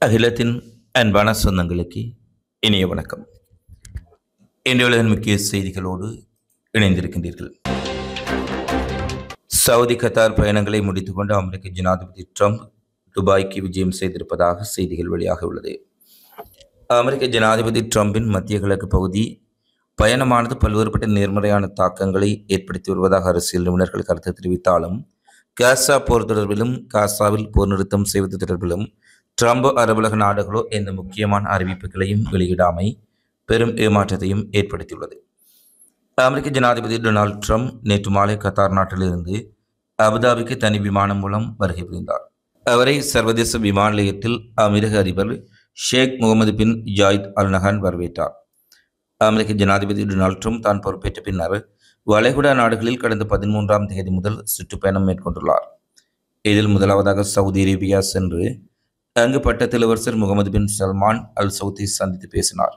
அகிலத்தின் அன்பான சொந்தங்களுக்கு இனிய வணக்கம். இன்றைய உலகின் முக்கிய செய்திகளோடு இணைந்திருக்கின்றீர்கள். சவுதி கத்தார் பயணங்களை முடித்துக்கொண்டு அமெரிக்க ஜனாதிபதி ட்ரம்ப் துபாய்க்கு விஜயம் செய்திருப்பதாக செய்திகள் வெளியாக உள்ளது. அமெரிக்க ஜனாதிபதி ட்ரம்பின் மத்திய கிழக்கு பகுதி பயணமானது பல்வேறுபட்ட நேர்மறையான தாக்கங்களை ஏற்படுத்தி வருவதாக அரசியல் நிபுணர்கள் கருத்து தெரிவித்தாலும், காசா போர் தொடர்பிலும் காசாவில் போர் நிறுத்தம் செய்வது தொடர்பிலும் ட்ரம்ப் அரபுலக நாடுகளோ எந்த முக்கியமான அறிவிப்புகளையும் வெளியிடாமை பெரும் ஏமாற்றத்தையும் ஏற்படுத்தியுள்ளது. அமெரிக்க ஜனாதிபதி டொனால்ட் ட்ரம்ப் நேற்று மாலை கத்தார் நாட்டிலிருந்து அபுதாபிக்கு தனி விமானம் மூலம் வருகை புரிந்தார். அவரை சர்வதேச விமான நிலையத்தில் அமீரக அதிபர் ஷேக் முகமது பின் ஜாயித் அல் நஹான் வரவேற்றார். அமெரிக்க ஜனாதிபதி டொனால்ட் ட்ரம்ப் தான் பொறுப்பேற்ற பின்னர் வளைகுடா நாடுகளில் கடந்த 13ஆம் தேதி முதல் சுற்றுப்பயணம் மேற்கொண்டுள்ளார். இதில் முதலாவதாக சவுதி அரேபியா சென்று அங்கு பட்டத்து இளவரசர் முகமது பின் சல்மான் அல் சவுத்தை சந்தித்து பேசினார்.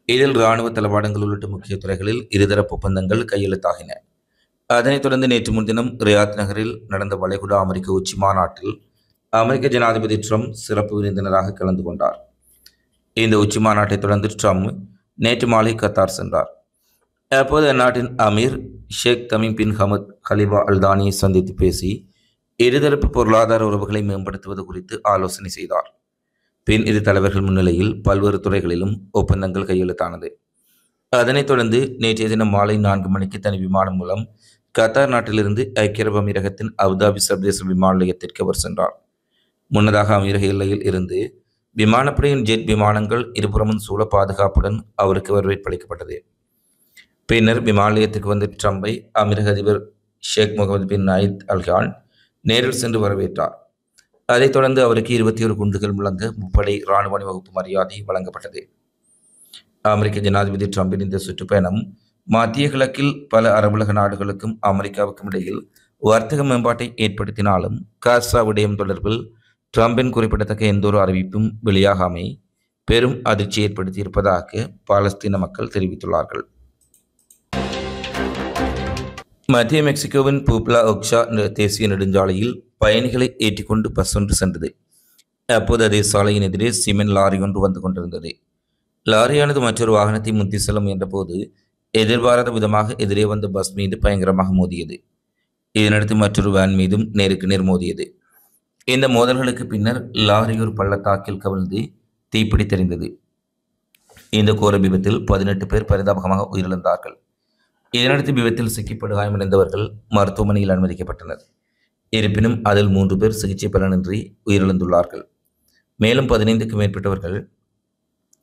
இதில் இராணுவ தளவாடங்கள் உள்ளிட்ட முக்கிய துறைகளில் இருதரப்பு ஒப்பந்தங்கள் கையெழுத்தாகின. அதனைத் தொடர்ந்து நேற்று முன்தினம் ரியாத் நகரில் நடந்த வளைகுடா அமெரிக்க உச்சி மாநாட்டில் அமெரிக்க ஜனாதிபதி ட்ரம்ப் சிறப்பு விருந்தினராக கலந்து கொண்டார். இந்த உச்சி மாநாட்டை தொடர்ந்து ட்ரம்ப் நேற்று மாலை கத்தார் சென்றார். அப்போது அந்நாட்டின் அமீர் Sheikh Tamim bin Hamad Khalifa அல்தானியை சந்தித்து பேசி இருதரப்பு பொருளாதார உறவுகளை மேம்படுத்துவது குறித்து ஆலோசனை செய்தார். பின் இரு தலைவர்கள் முன்னிலையில் பல்வேறு துறைகளிலும் ஒப்பந்தங்கள் கையெழுத்தானது. அதனைத் தொடர்ந்து நேற்றைய தினம் மாலை 4 மணிக்கு தனி விமானம் மூலம் கத்தார் நாட்டிலிருந்து ஐக்கிய அரபு அமீரகத்தின் அபுதாபி சர்வதேச விமான நிலையத்திற்கு அவர் சென்றார். முன்னதாக அமீரக எல்லையில் இருந்து விமானப்படையின் ஜெட் விமானங்கள் இருபுறமும் சூழ பாதுகாப்புடன் அவருக்கு வரவேற்பளிக்கப்பட்டது. பின்னர் விமான நிலையத்துக்கு வந்த ட்ரம்பை அமீரக அதிபர் ஷேக் முகமது பின் நாயித் அல்ஹான் நேரில் சென்று வரவேற்றார். அதைத் தொடர்ந்து அவருக்கு 21 குண்டுகள் முழங்க முப்படை இராணுவ அணிவகுப்பு மரியாதை வழங்கப்பட்டது. அமெரிக்க ஜனாதிபதி ட்ரம்பின் இந்த சுற்றுப்பயணம் மத்திய கிழக்கில் பல அரபுலக நாடுகளுக்கும் அமெரிக்காவுக்கும் இடையில் வர்த்தக மேம்பாட்டை ஏற்படுத்தினாலும், காசா விடயம் தொடர்பில் ட்ரம்பின் குறிப்பிடத்தக்க எந்தொரு அறிவிப்பும் வெளியாகாமை பெரும் அதிர்ச்சி ஏற்படுத்தியிருப்பதாக பாலஸ்தீன மக்கள் தெரிவித்துள்ளார்கள். மத்திய மெக்சிகோவின் பூப்லா ஒக்ஷா தேசிய நெடுஞ்சாலையில் பயணிகளை ஏற்றிக்கொண்டு பஸ் ஒன்று சென்றது. அப்போது அதே சாலையின் எதிரே சிமெண்ட் லாரி ஒன்று வந்து கொண்டிருந்தது. லாரியானது மற்றொரு வாகனத்தை முந்தி செல்ல முயன்றபோது எதிர்பாராத விதமாக எதிரே வந்த பஸ் மீது பயங்கரமாக மோதியது. இதனடுத்து மற்றொரு வேன் மீதும் நேருக்கு நேர் மோதியது. இந்த மோதல்களுக்கு பின்னர் லாரி ஒரு பள்ளத்தாக்கில் கவிழ்ந்து தீப்பிடி தெரிந்தது. இந்த கோர விபத்தில் 18 பேர் பரிதாபகமாக உயிரிழந்தார்கள். இதனடுத்து விபத்தில் சிக்கிப்படு காயமடைந்தவர்கள் மருத்துவமனையில் அனுமதிக்கப்பட்டனர். இருப்பினும் அதில் 3 பேர் சிகிச்சை பலனின்றி உயிரிழந்துள்ளார்கள். மேலும் 15க்கும் மேற்பட்டவர்கள்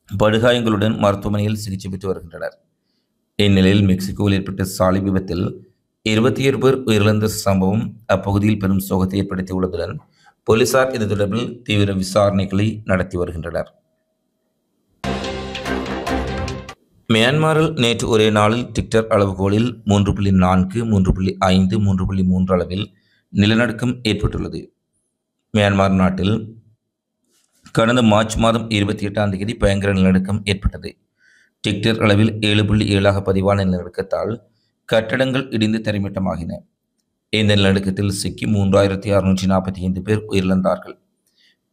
படுகாயங்களுடன் மருத்துவமனையில் சிகிச்சை பெற்று வருகின்றனர். இந்நிலையில் மெக்சிகோவில் ஏற்பட்ட சாலை விபத்தில் 27 பேர் உயிரிழந்த சம்பவம் அப்பகுதியில் பெரும் சோகத்தை ஏற்படுத்தியுள்ளதுடன் போலீசார் இது தொடர்பில் தீவிர விசாரணைகளை நடத்தி வருகின்றனர். மியான்மரில் நேற்று ஒரே நாளில் டிக்டர் அளவுகோலில் 3.4, 3.5, 3.3 அளவில் நிலநடுக்கம் ஏற்பட்டுள்ளது. மியான்மர் நாட்டில் கடந்த மார்ச் மாதம் 28ஆம் தேதி பயங்கர நிலநடுக்கம் ஏற்பட்டது. டிக்டர் அளவில் 7.7 பதிவான நிலநடுக்கத்தால் கட்டடங்கள் இடிந்து தரைமட்டமாகின. இந்த நிலநடுக்கத்தில் சிக்கி 3645 பேர் உயிரிழந்தார்கள்.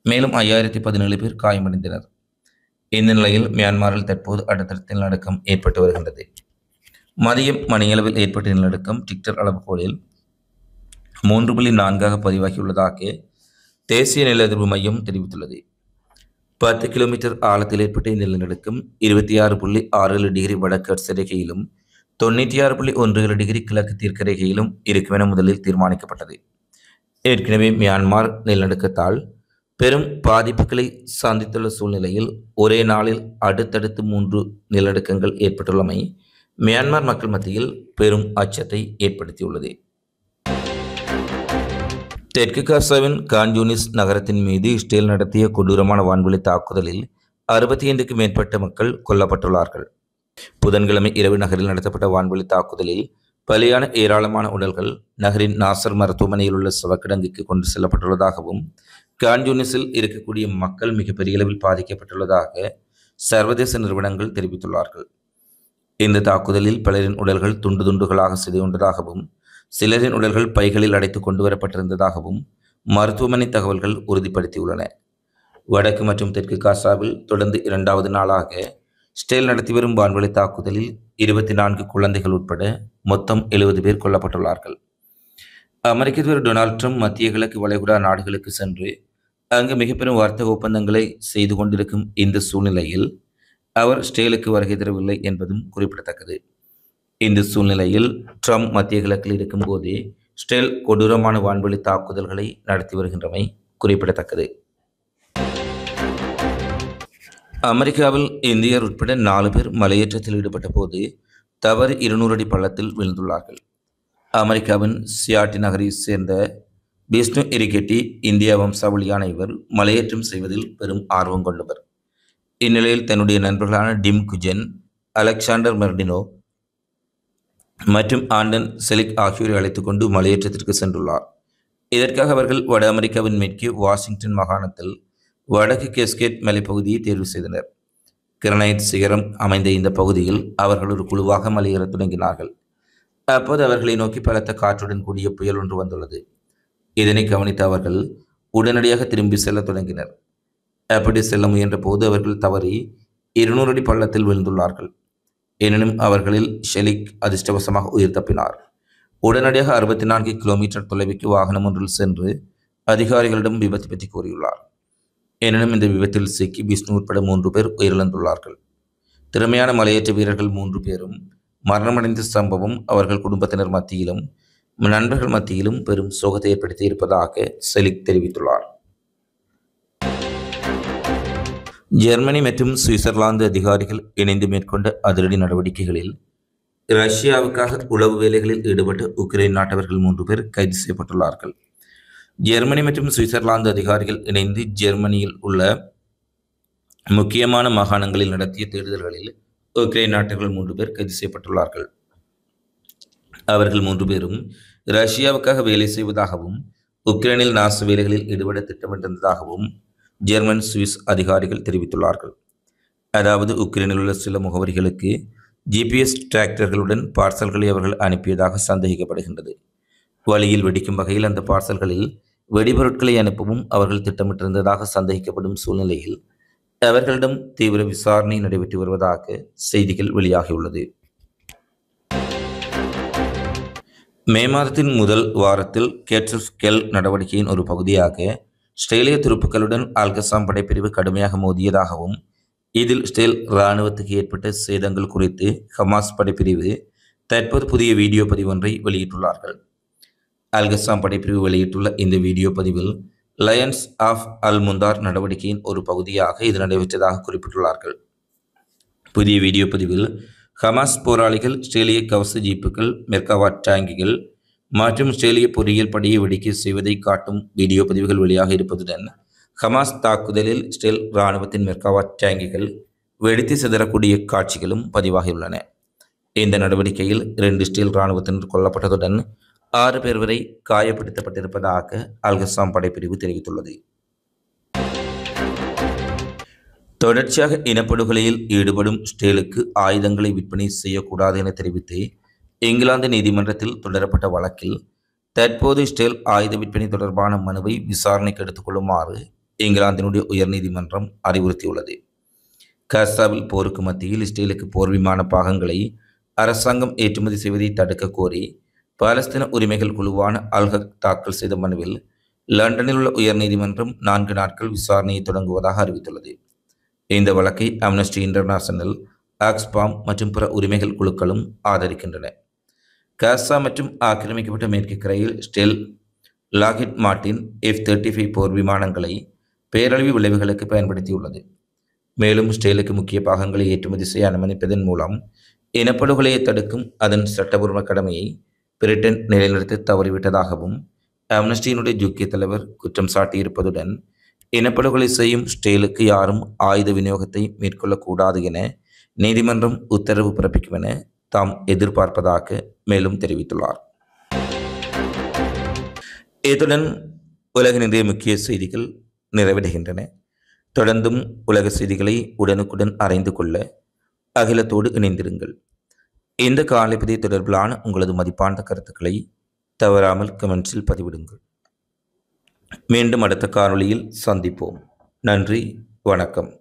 மேலும் 5017 பேர் காயமடைந்தனர். இந்த நிலையில் மியான்மரில் தற்போது அடுத்தடுத்த நிலநடுக்கம் ஏற்பட்டு வருகின்றது. மதியம் மணியளவில் ஏற்பட்ட நிலநடுக்கம் டிக்டர் அளவுகோலில் 3.4 பதிவாகியுள்ளதாக தேசிய நில அதிர்வு மையம் தெரிவித்துள்ளது. 10 கிலோமீட்டர் ஆழத்தில் ஏற்பட்ட இந்த நிலநடுக்கம் 26.67 டிகிரி வடக்கு அட்சரேகையிலும் 96.17 டிகிரி கிழக்கு தீர்க்கரேகையிலும் இருக்கும் என முதலில் தீர்மானிக்கப்பட்டது. ஏற்கனவே மியான்மர் நிலநடுக்கத்தால் பெரும் பாதிப்புகளை சந்தித்துள்ள சூழ்நிலையில் ஒரே நாளில் அடுத்தடுத்து 3 நிலநடுக்கங்கள் ஏற்பட்டுள்ளமை மியான்மர் மக்கள் மத்தியில் பெரும் அச்சத்தை ஏற்படுத்தியுள்ளது. தெற்கு காசாவின் கான்யூனிஸ் நகரத்தின் மீது இஸ்ரேல் நடத்திய கொடூரமான வான்வெளி தாக்குதலில் 65க்கும் மேற்பட்ட மக்கள் கொல்லப்பட்டுள்ளார்கள். புதன்கிழமை இரவு நகரில் நடத்தப்பட்ட வான்வெளி தாக்குதலில் பலியான ஏராளமான உடல்கள் நகரின் நாசர் மருத்துவமனையில் உள்ள சவக்கிடங்குக்கு கொண்டு செல்லப்பட்டுள்ளதாகவும், கான்யூனிஸில் இருக்கக்கூடிய மக்கள் மிகப்பெரிய அளவில் பாதிக்கப்பட்டுள்ளதாக சர்வதேச நிறுவனங்கள் தெரிவித்துள்ளார்கள். இந்த தாக்குதலில் பலரின் உடல்கள் துண்டு துண்டுகளாக சிதையுண்டதாகவும், சிலரின் உடல்கள் பைகளில் அடைத்து கொண்டு வரப்பட்டிருந்ததாகவும் மருத்துவமனை தகவல்கள் உறுதிப்படுத்தியுள்ளன. வடக்கு மற்றும் தெற்கு காசாவில் தொடர்ந்து 2வது நாளாக இஸ்ரேல் நடத்தி வரும் வான்வழி தாக்குதலில் 24 குழந்தைகள் உட்பட மொத்தம் 70 பேர் கொல்லப்பட்டுள்ளார்கள். அமெரிக்க அதிபர் டொனால்ட் ட்ரம்ப் மத்திய கிழக்கு வளைகுடா நாடுகளுக்கு சென்று அங்கு மிக பெரும் வர்த்தக ஒப்பந்தங்களை செய்து கொண்டிருக்கும் இந்த சூழ்நிலையில் அவர் இஸ்ரேலுக்கு வருகை தரவில்லை என்பதும் குறிப்பிடத்தக்கது. இந்த சூழ்நிலையில் ட்ரம்ப் மத்திய கிழக்கில் இருக்கும் போதே இஸ்ரேல் கொடூரமான வான்வழி தாக்குதல்களை நடத்தி வருகின்றமை குறிப்பிடத்தக்கது. அமெரிக்காவில் இந்தியர் உட்பட 4 பேர் மலையேற்றத்தில் ஈடுபட்ட போது தவறு 200 அடி பள்ளத்தில் விழுந்துள்ளார்கள். அமெரிக்காவின் சியாட்டி நகரை சேர்ந்த விஷ்ணு இரிகெட்டி இந்திய வம்சாவளியான இவர் மலையேற்றம் செய்வதில் பெரும் ஆர்வம் கொண்டவர். இந்நிலையில் தன்னுடைய நண்பர்களான டிம் குஜென், அலெக்சாண்டர் மெர்டினோ மற்றும் ஆண்டன் செலிக் ஆகியோரை அழைத்துக் கொண்டு மலையேற்றத்திற்கு சென்றுள்ளார். இதற்காக அவர்கள் வட அமெரிக்காவின் மேற்கு வாஷிங்டன் மாகாணத்தில் வடக்கு கெஸ்கேட் மலைப்பகுதியை தேர்வு செய்தனர். கிரனைட் சிகரம் அமைந்த இந்த பகுதியில் அவர்கள் ஒரு குழுவாக மலையேறத் தொடங்கினார்கள். அப்போது அவர்களை நோக்கி பலத்த காற்றுடன் கூடிய புயல் ஒன்று வந்துள்ளது. இதனை கவனித்த அவர்கள் உடனடியாக திரும்பி செல்ல தொடங்கினர். அப்படி செல்ல முயன்ற போது அவர்கள் தவறி 200 அடி பள்ளத்தில் விழுந்துள்ளார்கள். எனினும் அவர்களில் ஷெலிக் அதிர்ஷ்டவசமாக உயிர் தப்பினார். உடனடியாக 64 கிலோமீட்டர் தொலைவுக்கு வாகனம் ஒன்றில் சென்று அதிகாரிகளிடம் விபத்து பற்றி கூறியுள்ளார். எனினும் இந்த விபத்தில் சிக்கி விஷ்ணு உட்பட 3 பேர் உயிரிழந்துள்ளார்கள். திறமையான மலையேற்ற வீரர்கள் 3 பேரும் மரணமடைந்த சம்பவம் அவர்கள் குடும்பத்தினர் மத்தியிலும் நண்பர்கள் மத்தியிலும் பெரும் சோகத்தை ஏற்படுத்தி இருப்பதாக செலிக் தெரிவித்துள்ளார். ஜெர்மனி மற்றும் சுவிட்சர்லாந்து அதிகாரிகள் இணைந்து மேற்கொண்ட அதிரடி நடவடிக்கைகளில் ரஷ்யாவுக்காக உளவு வேலைகளில் ஈடுபட்ட உக்ரைன் நாட்டவர்கள் 3 பேர் கைது செய்யப்பட்டுள்ளார்கள். ஜெர்மனி மற்றும் சுவிட்சர்லாந்து அதிகாரிகள் இணைந்து ஜெர்மனியில் உள்ள முக்கியமான மாகாணங்களில் நடத்திய தேடுதல்களில் உக்ரைன் நாட்டவர்கள் 3 பேர் கைது செய்யப்பட்டுள்ளார்கள். அவர்கள் 3 பேரும் ரஷ்யாவுக்காக வேலை செய்வதாகவும் உக்ரைனில் நாச வேலைகளில் ஈடுபட திட்டமிட்டிருந்ததாகவும் ஜெர்மன் சுவிஸ் அதிகாரிகள் தெரிவித்துள்ளார்கள். அதாவது உக்ரைனில் உள்ள சில முகவரிகளுக்கு GPS டிராக்டர்களுடன் பார்சல்களை அவர்கள் அனுப்பியதாக சந்தேகிக்கப்படுகின்றது. வழியில் வெடிக்கும் வகையில் அந்த பார்சல்களில் வெடிபொருட்களை அனுப்பவும் அவர்கள் திட்டமிட்டிருந்ததாக சந்தேகிக்கப்படும் சூழ்நிலையில் அவர்களிடம் தீவிர விசாரணை நடைபெற்று வருவதாக செய்திகள் வெளியாகியுள்ளது. மே மாதத்தின் முதல் வாரத்தில் கேட்ஸ் நடவடிக்கையின் ஒரு பகுதியாக இஸ்ரேலிய துருப்புக்களுடன் அல்-கசாம் படைப்பிரிவு கடுமையாக மோதியதாகவும் இதில் இஸ்ரேல் இராணுவத்துக்கு ஏற்பட்ட சேதங்கள் குறித்து ஹமாஸ் படைப்பிரிவு தற்போது புதிய வீடியோ பதிவு ஒன்றை வெளியிட்டுள்ளார்கள். அல்-கசாம் படைப்பிரிவு வெளியிட்டுள்ள இந்த வீடியோ பதிவில் லயன்ஸ் ஆஃப் அல் முந்தார் நடவடிக்கையின் ஒரு பகுதியாக இது நடைபெற்றதாக குறிப்பிட்டுள்ளார்கள். புதிய வீடியோ பதிவில் ஹமாஸ் போராளிகள் இஸ்ரேலிய கவச ஜீப்புகள், மெர்காவா டேங்கிகள் மற்றும் இஸ்ரேலிய பொறியியல் படையை வெடிக்கை செய்வதை காட்டும் வீடியோ பதிவுகள் வெளியாக இருப்பதுடன் ஹமாஸ் தாக்குதலில் இஸ்ரேல் இராணுவத்தின் மெர்காவா டேங்கிகள் வெடித்து சிதறக்கூடிய காட்சிகளும் பதிவாகியுள்ளன. இந்த நடவடிக்கையில் 2 இஸ்ரேல் இராணுவத்தினர் கொல்லப்பட்டதுடன் 6 பேர் வரை காயப்படுத்தப்பட்டிருப்பதாக அல்-கசாம் படைப்பிரிவு தெரிவித்துள்ளது. தொடர்ச்சியாக இனப்படுகொலையில் ஈடுபடும் இஸ்ரேலுக்கு ஆயுதங்களை விற்பனை செய்யக்கூடாது என தெரிவித்து இங்கிலாந்து நீதிமன்றத்தில் தொடரப்பட்ட வழக்கில் தற்போது இஸ்ரேல் ஆயுத விற்பனை தொடர்பான மனுவை விசாரணைக்கு எடுத்துக்கொள்ளுமாறு இங்கிலாந்தினுடைய உயர்நீதிமன்றம் அறிவுறுத்தியுள்ளது. காசாவில் போருக்கு மத்தியில் இஸ்ரேலுக்கு போர் விமான பாகங்களை அரசாங்கம் ஏற்றுமதி செய்வதை தடுக்க கோரி பாலஸ்தீன உரிமைகள் குழுவான அல்-ஹக் தாக்கல் செய்த மனுவில் லண்டனில் உள்ள உயர்நீதிமன்றம் 4 நாட்கள் விசாரணையை தொடங்குவதாக அறிவித்துள்ளது. இந்த வழக்கை அம்னஸ்டி இன்டர்நேஷனல், ஆக்ஸ்பாம் மற்றும் பிற உரிமைகள் குழுக்களும் ஆதரிக்கின்றன. காசா மற்றும் ஆக்கிரமிக்கப்பட்ட மேற்கு கரையில் இஸ்ரேல் லாக்ஹீட் மார்ட்டின் F-35 போர் விமானங்களை பேரழிவு விளைவுகளுக்கு பயன்படுத்தியுள்ளது. மேலும் இஸ்ரேலுக்கு முக்கிய பாகங்களை ஏற்றுமதி செய்ய அனுமதிப்பதன் மூலம் இனப்படுகொலையை தடுக்கும் அதன் சட்டபூர்வ கடமையை பிரிட்டன் நிலைநிறுத்த தவறிவிட்டதாகவும் அம்னஸ்டியினுடைய யூகே தலைவர் குற்றம் சாட்டியிருப்பதுடன் இனப்படுகொலை செய்யும் இஸ்ரேலுக்கு யாரும் ஆயுத விநியோகத்தை மேற்கொள்ளக்கூடாது என நீதிமன்றம் உத்தரவு பிறப்பிக்கும் என தாம் எதிர்பார்ப்பதாக மேலும் தெரிவித்துள்ளார். இத்துடன் உலகின் இன்றைய முக்கிய செய்திகள் நிறைவடைகின்றன. தொடர்ந்தும் உலக செய்திகளை உடனுக்குடன் அறிந்து கொள்ள அகிலத்தோடு இணைந்திருங்கள். இந்த காலைப்பதிவு தொடர்பிலான உங்களது மதிப்பான கருத்துக்களை தவறாமல் கமெண்ட்ஸில் பதிவிடுங்கள். மீண்டும் அடுத்த காணொளியில் சந்திப்போம். நன்றி, வணக்கம்.